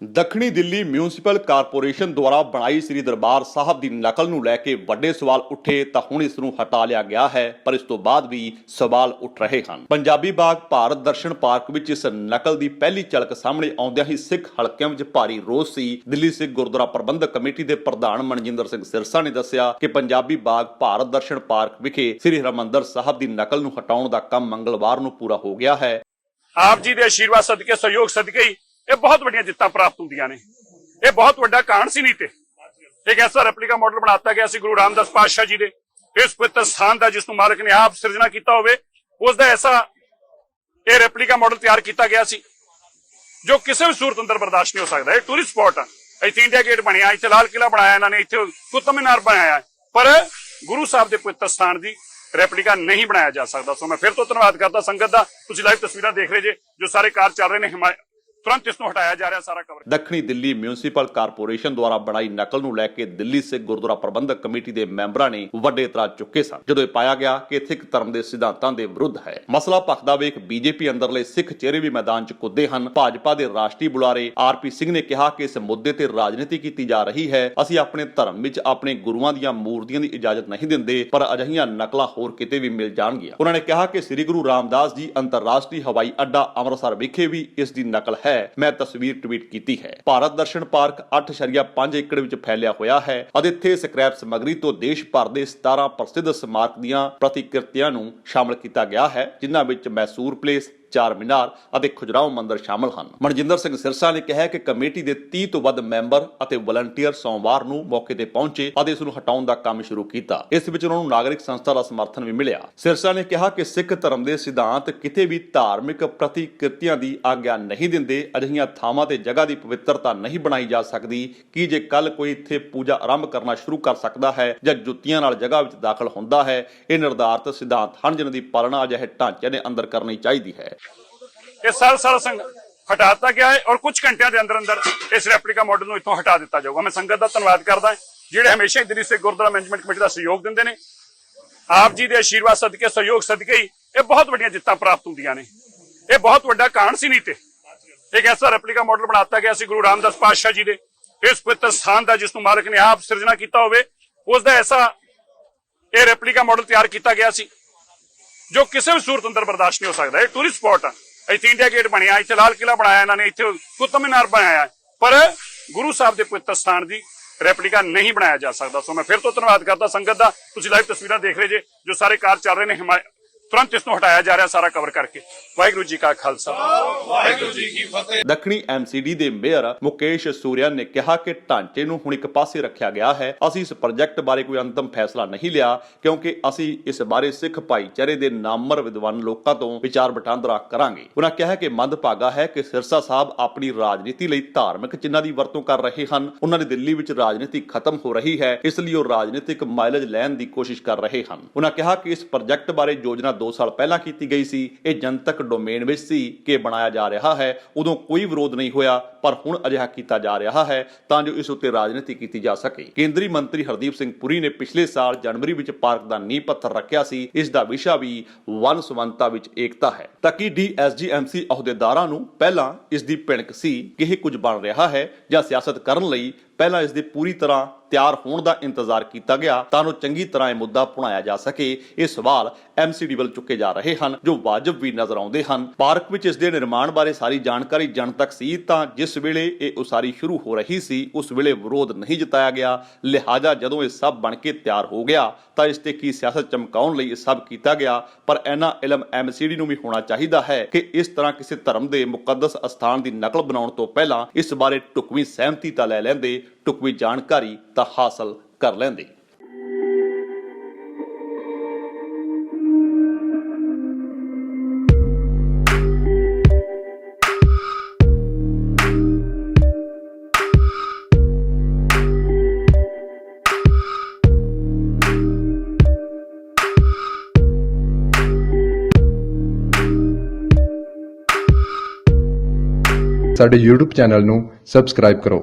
ਦੱਖਣੀ Delhi municipal corporation ਦੁਆਰਾ ਬਣਾਈ ਸ੍ਰੀ ਦਰਬਾਰ ਸਾਹਿਬ ਦੀ ਨਕਲ ਨੂੰ ਲੈ ਕੇ ਵੱਡੇ ਸਵਾਲ ਉੱਠੇ ਤਾਂ ਹੁਣ ਇਸ ਨੂੰ ਹਟਾ ਲਿਆ ਗਿਆ ਹੈ, ਪਰ ਇਸ ਤੋਂ ਬਾਅਦ ਵੀ ਸਵਾਲ ਉੱਠ ਰਹੇ ਹਨ। ਪੰਜਾਬੀ ਬਾਗ ਭਾਰਤ ਦਰਸ਼ਨ ਪਾਰਕ ਵਿੱਚ ਇਸ ਨਕਲ ਦੀ ਪਹਿਲੀ ਝਲਕ ਸਾਹਮਣੇ ਆਉਂਦਿਆਂ ਹੀ ਸਿੱਖ ਹਲਕਿਆਂ ਵਿੱਚ ਭਾਰੀ ਰੋਸ ਸੀ। ਦਿੱਲੀ ਸਿੱਖ ਗੁਰਦੁਆਰਾ ਪ੍ਰਬੰਧਕ ਕਮੇਟੀ ਦੇ ਪ੍ਰਧਾਨ ਮਨਜਿੰਦਰ ਸਿੰਘ ਸਿਰਸਾ ਨੇ ਦੱਸਿਆ ਕਿ ਪੰਜਾਬੀ ਬਾਗ ਭਾਰਤ ਦਰਸ਼ਨ ਪਾਰਕ ਵਿਖੇ ਸ੍ਰੀ ਹਰਿਮੰਦਰ ਸਾਹਿਬ ਦੀ ਨਕਲ ਨੂੰ ਹਟਾਉਣ ਦਾ ਕੰਮ ਮੰਗਲਵਾਰ ਨੂੰ ਪੂਰਾ ਹੋ ਗਿਆ ਹੈ। ਆਪ ਜੀ ਦੇ ਆਸ਼ੀਰਵਾਦ ਸਦਕੇ ਸਹਿਯੋਗ ਸਦਕੇ ਹੀ ਇਹ ਬਹੁਤ ਵੱਡੀਆਂ ਜਿੱਤਾਂ ਪ੍ਰਾਪਤ ਹੁੰਦੀਆਂ ਨੇ। ਇਹ ਬਹੁਤ ਵੱਡਾ ਕਾਂਡ ਸੀ ਨਹੀਂ ਤੇ ਇੱਕ ਐਸਾ ਰੈਪਲੀਕਾ ਮਾਡਲ ਬਣਾਤਾ ਗਿਆ ਸੀ ਗੁਰੂ ਰਾਮਦਾਸ ਪਾਤਸ਼ਾਹ ਜੀ ਦੇ ਇਸ ਪਵਿੱਤਰ ਸਥਾਨ ਦਾ, ਜਿਸ ਨੂੰ ਮਾਲਕ ਨੇ ਆਪ ਸਿਰਜਣਾ ਕੀਤਾ ਹੋਵੇ, ਉਸ ਦਾ ਐਸਾ ਇਹ ਰੈਪਲੀਕਾ ਮਾਡਲ ਤਿਆਰ ਕੀਤਾ ਗਿਆ ਸੀ ਜੋ ਕਿਸੇ ਵੀ ਸੂਰਤ ਅੰਦਰ ਬਰਦਾਸ਼ਤ ਨਹੀਂ ਹੋ ਸਕਦਾ। ਇਹ ਟੂਰਿਸਟ ਸਪੌਟ ਆ, ਇੱਥੇ ਇੰਡੀਆ ਗੇਟ ਬਣਿਆ, ਇੱਥੇ ਲਾਲ ਕਿਲਾ ਬਣਾਇਆ ਇਹਨਾਂ ਨੇ, ਇੱਥੇ ਕੁਤਬ ਮੀਨਾਰ ਬਣਾਇਆ, ਪਰ ਗੁਰੂ ਸਾਹਿਬ ਦੇ ਪਵਿੱਤਰ ਸਥਾਨ ਦੀ ਰੈਪਲੀਕਾ ਨਹੀਂ ਬਣਾਇਆ ਜਾ ਸਕਦਾ। ਸੋ ਮੈਂ ਫਿਰ ਤੋਂ ਧੰਨਵਾਦ ਕਰਦਾ ਸੰਗਤ ਦਾ। ਤੁਸੀਂ ਲਾਈਵ ਤਸਵੀਰਾਂ ਦੇਖ ਰਹੇ ਜੇ, ਜੋ ਸਾਰੇ ਕਾਰਜ ਚੱਲ ਰਹੇ ਨੇ, ਤੁਰੰਤ ਇਸ ਨੂੰ ਹਟਾਇਆ ਜਾ ਰਿਹਾ ਸਾਰਾ ਕਵਰ। ਦੱਖਣੀ ਦਿੱਲੀ ਮਿਊਨਿਸਪਲ ਕਾਰਪੋਰੇਸ਼ਨ ਦੁਆਰਾ ਬਣਾਈ ਨਕਲ ਨੂੰ ਲੈ ਕੇ ਦਿੱਲੀ ਸਿੱਖ ਗੁਰਦੁਆਰਾ ਪ੍ਰਬੰਧਕ ਕਮੇਟੀ ਦੇ ਮੈਂਬਰਾਂ ਨੇ ਵੱਡੇ ਇਤਰਾਜ਼ ਚੁੱਕੇ ਸਨ, ਜਦੋਂ ਇਹ ਪਾਇਆ ਗਿਆ ਕਿ ਸਿੱਖ ਧਰਮ ਦੇ ਸਿਧਾਂਤਾਂ ਦੇ ਵਿਰੁੱਧ ਹੈ। ਮਸਲਾ ਭਖਦਾ ਵੇਖ ਬੀਜੇਪੀ ਅੰਦਰਲੇ ਸਿੱਖ ਚਿਹਰੇ ਵੀ ਮੈਦਾਨ 'ਚ ਕੁੱਦੇ ਹਨ। ਭਾਜਪਾ ਦੇ ਰਾਸ਼ਟਰੀ ਬੁਲਾਰੇ ਆਰਪੀ ਸਿੰਘ ਨੇ ਕਿਹਾ ਕਿ ਇਸ ਮੁੱਦੇ ਤੇ ਰਾਜਨੀਤੀ ਕੀਤੀ ਜਾ ਰਹੀ ਹੈ। ਅਸੀਂ ਆਪਣੇ ਧਰਮ ਵਿੱਚ ਆਪਣੇ ਗੁਰੂਆਂ ਦੀਆਂ ਮੂਰਤੀਆਂ ਦੀ ਇਜਾਜ਼ਤ ਨਹੀਂ ਦਿੰਦੇ, ਪਰ ਅਜਿਹੀਆਂ ਨਕਲਾਂ ਹੋਰ ਕਿਤੇ ਵੀ ਮਿਲ ਜਾਣਗੀਆਂ। ਉਹਨਾਂ ਨੇ ਕਿਹਾ ਕਿ ਸ੍ਰੀ ਗੁਰੂ ਰਾਮਦਾਸ ਜੀ ਅੰਤਰਰਾਸ਼ਟਰੀ ਹਵਾਈ ਅੱਡਾ ਅੰਮ੍ਰਿਤਸਰ ਵਿਖੇ ਵੀ ਇਸ ਦੀ ਨਕਲ ਹੈ। ਮੈਂ ਤਸਵੀਰ ਟਵੀਟ ਕੀਤੀ ਹੈ। ਭਾਰਤ ਦਰਸ਼ਨ ਪਾਰਕ 8.5 ਏਕੜ ਵਿੱਚ ਫੈਲਿਆ ਹੋਇਆ ਹੈ ਅਤੇ ਇੱਥੇ ਸਕ੍ਰੈਪ ਸਮੱਗਰੀ ਤੋਂ ਦੇਸ਼ ਭਰ ਦੇ 17 ਪ੍ਰਸਿੱਧ ਸਮਾਰਕ ਦੀਆਂ ਪ੍ਰਤੀਕ੍ਰਿਤੀਆਂ ਨੂੰ ਸ਼ਾਮਲ ਕੀਤਾ ਗਿਆ ਹੈ, ਜਿਨ੍ਹਾਂ ਵਿੱਚ ਮੈਸੂਰ ਪਲੇਸ, ਚਾਰ ਮੀਨਾਰ ਅਤੇ ਖੁਜਰਾਓ ਮੰਦਿਰ ਸ਼ਾਮਲ ਹਨ। ਮਨਜਿੰਦਰ ਸਿੰਘ ਸਿਰਸਾ ਨੇ ਕਿਹਾ ਕਿ ਕਮੇਟੀ ਦੇ 30 ਤੋਂ ਵੱਧ ਮੈਂਬਰ ਅਤੇ ਵਲੰਟੀਅਰ ਸੋਮਵਾਰ ਨੂੰ ਮੌਕੇ ਤੇ ਪਹੁੰਚੇ ਅਤੇ ਇਸ ਨੂੰ ਹਟਾਉਣ ਦਾ ਕੰਮ ਸ਼ੁਰੂ ਕੀਤਾ। ਇਸ ਵਿੱਚ ਉਹਨਾਂ ਨੂੰ ਨਾਗਰਿਕ ਸੰਸਥਾ ਦਾ ਸਮਰਥਨ ਵੀ ਮਿਲਿਆ। ਸਿਰਸਾ ਨੇ ਕਿਹਾ ਕਿ ਸਿੱਖ ਧਰਮ ਦੇ ਸਿਧਾਂਤ ਕਿਤੇ ਵੀ ਧਾਰਮਿਕ ਪ੍ਰਤੀਕ੍ਰਿਤੀਆਂ ਦੀ ਆਗਿਆ ਨਹੀਂ ਦਿੰਦੇ। ਅਜਿਹੀਆਂ ਥਾਵਾਂ ਤੇ ਜਗ੍ਹਾ ਦੀ ਪਵਿੱਤਰਤਾ ਨਹੀਂ ਬਣਾਈ ਜਾ ਸਕਦੀ ਕਿ ਜੇ ਕੱਲ ਕੋਈ ਇੱਥੇ ਪੂਜਾ ਆਰੰਭ ਕਰਨਾ ਸ਼ੁਰੂ ਕਰ ਸਕਦਾ ਹੈ ਜਾਂ ਜੁੱਤੀਆਂ ਨਾਲ ਜਗ੍ਹਾ ਵਿੱਚ ਦਾਖਲ ਹੁੰਦਾ ਹੈ। ਇਹ ਨਿਰਧਾਰਤ ਸਿਧਾਂਤ ਹਨ ਜਿਨ੍ਹਾਂ ਦੀ ਪਾਲਣਾ ਅਜਿਹੇ ਢਾਂਚਿਆਂ ਦੇ ਅੰਦਰ ਕਰਨੀ ਚਾਹੀਦੀ ਹੈ। ਇਹ ਸਾਰਾ ਸੰਗ ਹਟਾਤਾ ਗਿਆ ਹੈ ਔਰ ਕੁਝ ਘੰਟਿਆਂ ਦੇ ਅੰਦਰ ਇਸ ਰੈਪਲੀਕਾ ਮਾਡਲ ਨੂੰ ਇੱਥੋਂ ਹਟਾ ਦਿੱਤਾ ਜਾਊਗਾ। ਮੈਂ ਸੰਗਤ ਦਾ ਧੰਨਵਾਦ ਕਰਦਾ ਜਿਹੜੇ ਹਮੇਸ਼ਾ ਹੀ ਦਿੱਲੀ ਸਿੱਖ ਗੁਰਦੁਆਰਾ ਮੈਨੇਜਮੈਂਟ ਕਮੇਟੀ ਦਾ ਸਹਿਯੋਗ ਦਿੰਦੇ ਨੇ। ਆਪ ਜੀ ਦੇ ਆਸ਼ੀਰਵਾਦ ਸਦਕੇ ਸਹਿਯੋਗ ਸਦਕੇ ਹੀ ਇਹ ਬਹੁਤ ਵੱਡੀਆਂ ਜਿੱਤਾਂ ਪ੍ਰਾਪਤ ਹੁੰਦੀਆਂ ਨੇ। ਇਹ ਬਹੁਤ ਵੱਡਾ ਕਾਂਡ ਸੀ ਨਹੀਂ ਤੇ ਇੱਕ ਐਸਾ ਰੈਪਲੀਕਾ ਮਾਡਲ ਬਣਾਤਾ ਗਿਆ ਸੀ ਗੁਰੂ ਰਾਮਦਾਸ ਪਾਤਸ਼ਾਹ ਜੀ ਦੇ ਇਸ ਪਵਿੱਤਰ ਸਥਾਨ ਦਾ, ਜਿਸ ਨੂੰ ਮਾਲਕ ਨੇ ਆਪ ਸਿਰਜਣਾ ਕੀਤਾ ਹੋਵੇ, ਉਸ ਦਾ ਐਸਾ ਇਹ ਰੈਪਲੀਕਾ ਮਾਡਲ ਤਿਆਰ ਕੀਤਾ ਗਿਆ ਸੀ ਜੋ ਕਿਸੇ ਵੀ ਸੂਰਤ ਅੰਦਰ ਬਰਦਾਸ਼ਤ ਨਹੀਂ ਹੋ ਸਕਦਾ। ਇਹ ਟੂਰਿਸਟ ਸਪੌਟ ਆ, ਇੱਥੇ ਇੰਡੀਆ ਗੇਟ ਬਣਿਆ, ਇੱਥੇ ਲਾਲ ਕਿਲਾ ਬਣਾਇਆ ਇਹਨਾਂ ਨੇ, ਇੱਥੇ ਕੁਤਬ ਮੀਨਾਰ ਬਣਾਇਆ, ਪਰ ਗੁਰੂ ਸਾਹਿਬ ਦੇ ਪਵਿੱਤਰ ਸਥਾਨ ਦੀ ਰੈਪਲੀਕਾ ਨਹੀਂ ਬਣਾਇਆ ਜਾ ਸਕਦਾ। ਸੋ ਮੈਂ ਫਿਰ ਤੋਂ ਧੰਨਵਾਦ ਕਰਦਾ ਸੰਗਤ ਦਾ। ਤੁਸੀਂ ਲਾਈਵ ਤਸਵੀਰਾਂ ਦੇਖ ਰਹੇ ਜੇ, ਜੋ ਸਾਰੇ ਕਾਰਜ ਚੱਲ ਰਹੇ ਨੇ, ਤੁਰੰਤ ਇਸ ਨੂੰ ਹਟਾਇਆ ਜਾ ਰਿਹਾ ਸਾਰਾ ਕਵਰ ਕਰਕੇ। ਵਾਹਿਗੁਰੂ ਜੀ ਕਾ ਖਾਲਸਾ, ਵਾਹਿਗੁਰੂ ਜੀ ਕੀ ਫਤਿਹ। ਦੱਖਣੀ ਐਮਸੀਡੀ ਦੇ ਮੇਅਰ ਮੁਕੇਸ਼ ਸੂਰਿਆ ਨੇ ਕਿਹਾ ਕਿ ਢਾਂਚੇ ਨੂੰ ਹੁਣ ਇੱਕ ਪਾਸੇ ਰੱਖਿਆ ਗਿਆ ਹੈ। ਅਸੀਂ ਇਸ ਪ੍ਰੋਜੈਕਟ ਬਾਰੇ ਕੋਈ ਅੰਤਮ ਫੈਸਲਾ ਨਹੀਂ ਲਿਆ ਕਿਉਂਕਿ ਅਸੀਂ ਇਸ ਬਾਰੇ ਸਿੱਖ ਭਾਈਚਾਰੇ ਦੇ ਨਾਮਵਰ ਵਿਦਵਾਨ ਲੋਕਾਂ ਤੋਂ ਵਿਚਾਰ ਵਟਾਂਦਰਾ ਕਰਾਂਗੇ। ਉਹਨਾਂ ਕਿਹਾ ਕਿ ਮੰਦਭਾਗਾ ਹੈ ਕਿ ਸਿਰਸਾ ਸਾਹਿਬ ਆਪਣੀ ਰਾਜਨੀਤੀ ਲਈ ਧਾਰਮਿਕ ਚਿੰਨ੍ਹਾਂ ਦੀ ਵਰਤੋਂ ਕਰ ਰਹੇ ਹਨ। ਉਹਨਾਂ ਦੀ ਦਿੱਲੀ ਵਿੱਚ ਰਾਜਨੀਤੀ ਖਤਮ ਹੋ ਰਹੀ ਹੈ, ਇਸ ਲਈ ਉਹ ਰਾਜਨੀਤਿਕ ਮਾਈਲੇਜ ਲੈਣ ਦੀ ਕੋਸ਼ਿਸ਼ ਕਰ ਰਹੇ ਹਨ। ਉਹਨਾਂ ਕਿਹਾ ਕਿ ਇਸ ਪ੍ਰੋਜੈਕਟ ਬਾਰੇ ਯੋਜਨਾ 2 ਸਾਲ ਪਹਿਲਾਂ ਕੀਤੀ ਗਈ ਸੀ। ਇਹ ਜਨਤਕ ਡੋਮੇਨ ਵਿੱਚ ਸੀ ਕਿ ਬਣਾਇਆ ਜਾ ਰਿਹਾ ਹੈ। ਉਦੋਂ ਕੋਈ ਵਿਰੋਧ ਨਹੀਂ ਹੋਇਆ, ਪਰ ਹੁਣ ਅਜਿਹਾ ਕੀਤਾ ਜਾ ਰਿਹਾ ਹੈ ਤਾਂ ਜੋ ਇਸ ਉੱਤੇ ਰਾਜਨੀਤੀ ਕੀਤੀ ਜਾ ਸਕੇ। ਕੇਂਦਰੀ ਮੰਤਰੀ ਹਰਦੀਪ ਸਿੰਘ ਪੁਰੀ ਨੇ ਪਿਛਲੇ ਸਾਲ ਜਨਵਰੀ ਵਿੱਚ ਪਾਰਕ ਦਾ ਨੀਂਹ ਪੱਥਰ ਰੱਖਿਆ ਸੀ। ਇਸ ਦਾ ਵਿਸ਼ਾ ਵੀ ਵਨ ਸੁਵੰਨਤਾ ਵਿੱਚ ਏਕਤਾ ਹੈ ਤਾਂ ਕਿ DSGMC ਅਹੁਦੇਦਾਰਾਂ ਨੂੰ ਪਹਿਲਾਂ ਇਸ ਦੀ ਭਿਣਕ ਸੀ ਕਿ ਇਹ ਕੁਝ ਬਣ ਰਿਹਾ ਹੈ ਜਾਂ ਸਿਆਸਤ ਕਰਨ ਲਈ ਪਹਿਲਾਂ ਇਸ ਦੇ ਪੂਰੀ ਤਰ੍ਹਾਂ ਤਿਆਰ ਹੋਣ ਦਾ ਇੰਤਜ਼ਾਰ ਕੀਤਾ ਗਿਆ ਤਾਂ ਜੋ ਚੰਗੀ ਤਰ੍ਹਾਂ ਇਹ ਮੁੱਦਾ ਭੁਣਾਇਆ ਜਾ ਸਕੇ। ਇਹ ਸਵਾਲ MCD ਵੱਲ ਚੁੱਕੇ ਜਾ ਰਹੇ ਹਨ ਜੋ ਵਾਜਬ ਵੀ ਨਜ਼ਰ ਆਉਂਦੇ ਹਨ। ਪਾਰਕ ਵਿੱਚ ਇਸ ਦੇ ਨਿਰਮਾਣ ਬਾਰੇ ਸਾਰੀ ਜਾਣਕਾਰੀ ਜਨਤਕ ਸੀ ਤਾਂ ਜਿਸ ਵੇਲੇ ਇਹ ਉਸਾਰੀ ਸ਼ੁਰੂ ਹੋ ਰਹੀ ਸੀ ਉਸ ਵੇਲੇ ਵਿਰੋਧ ਨਹੀਂ ਜਤਾਇਆ ਗਿਆ। ਲਿਹਾਜ਼ਾ ਜਦੋਂ ਇਹ ਸਭ ਬਣ ਕੇ ਤਿਆਰ ਹੋ ਗਿਆ ਤਾਂ ਇਸ ਤੇ ਕੀ ਸਿਆਸਤ ਚਮਕਾਉਣ ਲਈ ਇਹ ਸਭ ਕੀਤਾ ਗਿਆ। ਪਰ ਇਹਨਾਂ ਇਲਮ MCD ਨੂੰ ਵੀ ਹੋਣਾ ਚਾਹੀਦਾ ਹੈ ਕਿ ਇਸ ਤਰ੍ਹਾਂ ਕਿਸੇ ਧਰਮ ਦੇ ਮੁਕੱਦਸ ਅਸਥਾਨ ਦੀ ਨਕਲ ਬਣਾਉਣ ਤੋਂ ਪਹਿਲਾਂ ਇਸ ਬਾਰੇ ਢੁਕਵੀਂ ਸਹਿਮਤੀ ਤਾਂ ਲੈ ਲੈਂਦੇ, ਢੁਕਵੀਂ ਜਾਣਕਾਰੀ ਤਾਂ ਹਾਸਲ ਕਰ ਲੈਂਦੇ। ਸਾਡੇ YouTube ਚੈਨਲ ਨੂੰ ਸਬਸਕ੍ਰਾਈਬ ਕਰੋ।